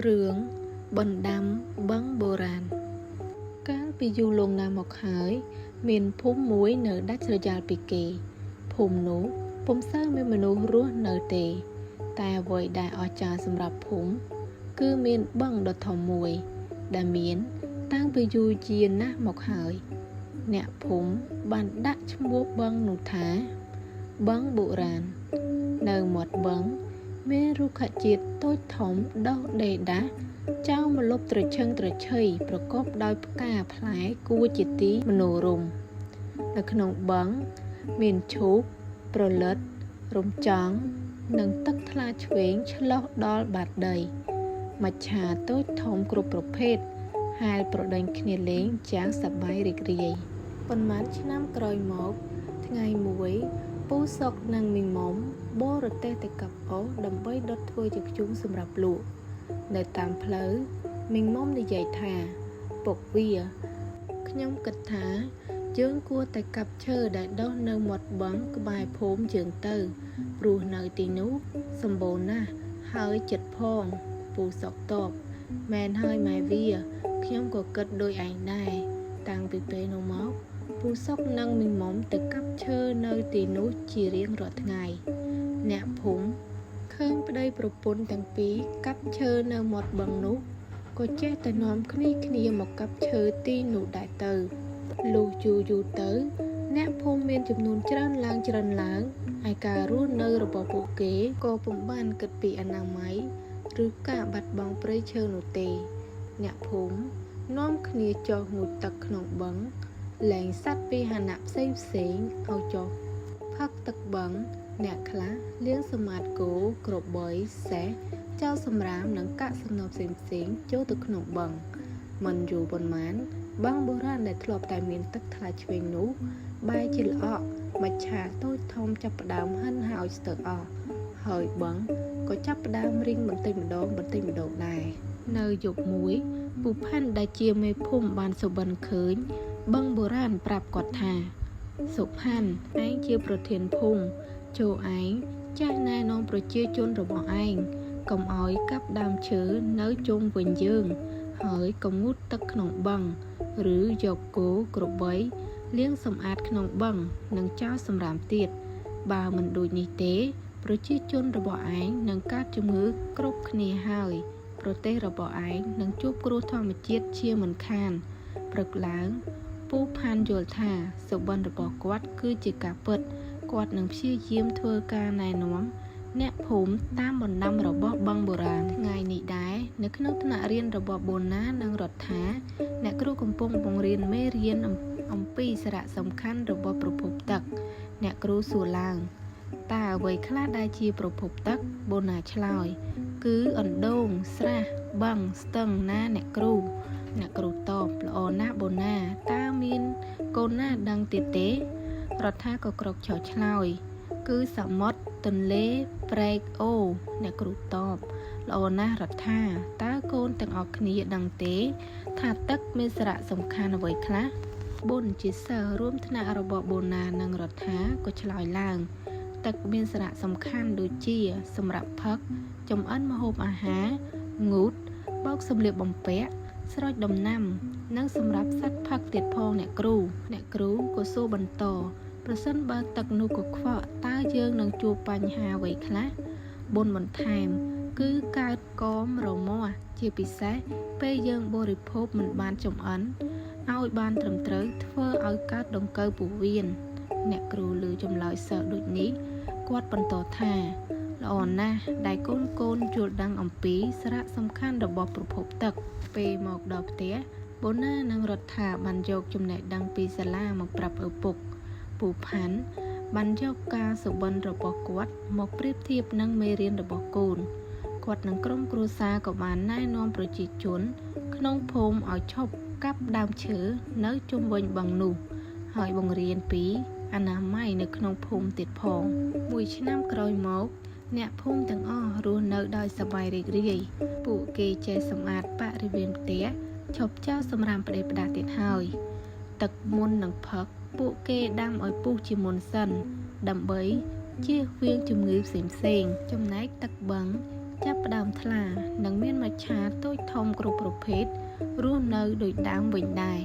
រឿងបណ្ដាំបឹងបុរាណកាលពីយូរលង់ណាស់មកហើយមានភូមិមួយនៅដាច់ស្រយាលពីគេភូមិនោះពុំសូវមានមនុស្សរស់នៅទេតែអ្វីដែលអស្ចារ្យសម្រាប់ភូមិគឺមានបឹងដ៏ធំមួយដែលមានតាំងពីយូរយារណាស់មកហើយអ្នកភូមិបានដាក់ឈ្មោះបឹងនោះថាបឹងបុរាណនៅមាត់បឹងមានរុក្ខជាតិតូចធំដុះដេរដាស់ចោលម្លប់ត្រឈឹងត្រឈៃប្រកបដោយផ្កាផ្លែគួរជាទីមនោរម្យនៅក្នុងបឹងមានឈូកប្រលិតរំចង់និងទឹកថ្លាឆ្វេងឆ្លុះដល់បាតដីមច្ឆាតូចធំគ្រប់ប្រភេទហែលប្រដេញគ្នាលេងយ៉ាងសប្បាយរីករាយប៉ុន្មានឆ្នាំក្រោយមកថ្ងៃមួយពូសុកនិងមីងមុំបរទេះទៅកាប់អុសដើម្បីដុតធ្វើជាធ្យូងសម្រាប់លក់នៅតាមផ្លូវមីងមុំនិយាយថាពុកវាខ្ញុំគិតថាយើងគួរតែកាប់ឈើដែលដុះនៅមាត់បឹងក្បែរភូមិយើងទៅព្រោះនៅទីនោះសម្បូរណាស់ហើយចិត្តផងពូសុកតបមែនហើយម៉ែវាខ្ញុំក៏គិតដូចឯងដែរតាំងពីពេលនោះមកពូសុកនិងមីងមុំទៅកាប់ឈើនៅទីនោះជារៀងរាល់ថ្ងៃអ្នកភូមិឃើញប្តីប្រពន្ធទាំងពីរកាប់ឈើនៅមាត់បឹងនោះក៏ចេះតែនាំគ្នាមកកាប់ឈើទីនោះដែរទៅលុះយូរទៅអ្នកភូមិមានចំនួនច្រើនឡើងហើយការរស់នៅរបស់ពួកគេក៏ពុំបានគិតពីអនាម័យឬការបាត់បង់ព្រៃឈើនោះទេអ្នកភូមិនាំគ្នាចុះងូតទឹកក្នុងបឹងលែងសត្វពាហនៈផ្សេងឲ្យចុះផឹកទឹកបឹងអ្នកខ្លះលាងសមាតគោក្របីសេះចោលសម្រាមនិងកាក់សំណល់ផ្សេងចូលទៅក្នុងបឹងមិនយូរប៉ុន្មានបឹងបុរាណដែលធ្លាប់តែមានទឹកថ្លាឆ្វេងនោះបែរជាល្អក់មច្ឆាតូចធំចាប់ផ្ដើមហិនហោចស្ទើរអស់ហើយបឹងក៏ចាប់ផ្ដើមរីងបន្តិចម្ដងដែរនៅយប់មួយពូផាន់ដែលជាមេភូមិបានសុបិនឃើញបឹងបុរាណប្រាប់គាត់ថាសុផាន់ឯងជាប្រធានភូមិចូលឯងចាស់ណែនាំប្រជាជនរបស់ឯងកុំឲ្យកាប់ដើមឈើនៅជុំវិញយើងហើយកុំងូតទឹកក្នុងបឹងឬយកគោក្របីលាងសម្អាតក្នុងបឹងនិងចោលសម្រាមទៀតបើមិនដូចនេះទេប្រជាជនរបស់ឯងនឹងកើតជំងឺគ្រប់គ្នាហើយប្រទេសរបស់ឯងនឹងជួបគ្រោះធម្មជាតិជាមិនខានព្រឹកឡើងពូផាន់យល់ថាសុបិនរបស់គាត់គឺជាការពិតគាត់នឹងព្យាយាមធ្វើការណែនាំអ្នកភូមិតាមបណ្ដាំរបស់បឹងបុរាណថ្ងៃនេះដែរនៅក្នុងថ្នាក់រៀនរបស់បូណានិងរដ្ឋាអ្នកគ្រូកំពុងបង្រៀនមេរៀនអំពីសារៈសំខាន់របស់ប្រភពទឹកអ្នកគ្រូសួរឡើងតើអ្វីខ្លះដែលជាប្រភពទឹកបូណាឆ្លើយគឺអណ្ដូងស្រះបឹងស្ទឹងណាអ្នកគ្រូតបល្អណាស់បូណាតើមានកូនណាដឹងទៀតទេរដ្ឋាក៏ក្រោកឈរឆ្លើយគឺសមុទ្រទន្លេព្រែកអូអ្នកគ្រូតបល្អណាស់រដ្ឋាតើកូនទាំងអស់គ្នាដឹងទេថាទឹកមានសារៈសំខាន់អ្វីខ្លះប៊ុនជាសិស្សរួមថ្នាក់របស់បូណានិងរដ្ឋាក៏ឆ្លើយឡើងទឹកមានសារៈសំខាន់ដូចជាសម្រាប់ផឹកចម្អិនម្ហូបអាហារងូតបោកសម្លៀកបំពាក់ស្រោចដំណាំនិងសម្រាប់សត្វផឹកទៀតផងអ្នកគ្រូក៏សួរបន្តប្រសិនបើទឹកនោះកខ្វក់តើយើងនឹងជួបបញ្ហាអ្វីខ្លះប៊ុនបន្ថែមគឺកើតកមរមាស់ជាពិសេសពេលយើងបរិភោគមិនបានចម្អិនឲ្យបានត្រឹមត្រូវធ្វើឲ្យកើតដង្កូវពោះវៀនអ្នកគ្រូលើចម្លើយសិស្សដូចនេះគាត់បន្តថាល្អណាស់ដែលកូនយល់ដឹងអំពីសារៈសំខាន់របស់ប្រភពទឹកពេលមកដល់ផ្ទះបូណានិងរដ្ឋាបានយកចំណេះដឹងពីសាលាមកប្រាប់ឪពុកពូផាន់បានយកការសុបិនរបស់គាត់មកប្រៀបធៀបនឹងមេរៀនរបស់កូនគាត់និងក្រុមគ្រួសារក៏បានណែនាំប្រជាជនក្នុងភូមិឲ្យឈប់កាប់ដើមឈើនៅជុំវិញបឹងនោះហើយបង្រៀនពីអនាម័យនៅក្នុងភូមិទៀតផងមួយឆ្នាំក្រោយមកអ្នកភូមិទាំងអស់រស់នៅដោយសប្បាយរីករាយពួកគេចេះសម្អាតបរិវេណផ្ទះឈប់ចោលសម្រាមផ្ដេសផ្ដាសទៀតហើយទឹកមុននឹងផឹកពួកគេដាំឲ្យពុះជាមុនសិនដើម្បីជៀសវាងជំងឺផ្សេងចំណែកទឹកបឹងចាប់ផ្ដើមថ្លានិងមានមច្ឆា តូចធំគ្រប់ប្រភេទរស់នៅដូចដើមវិញដែរ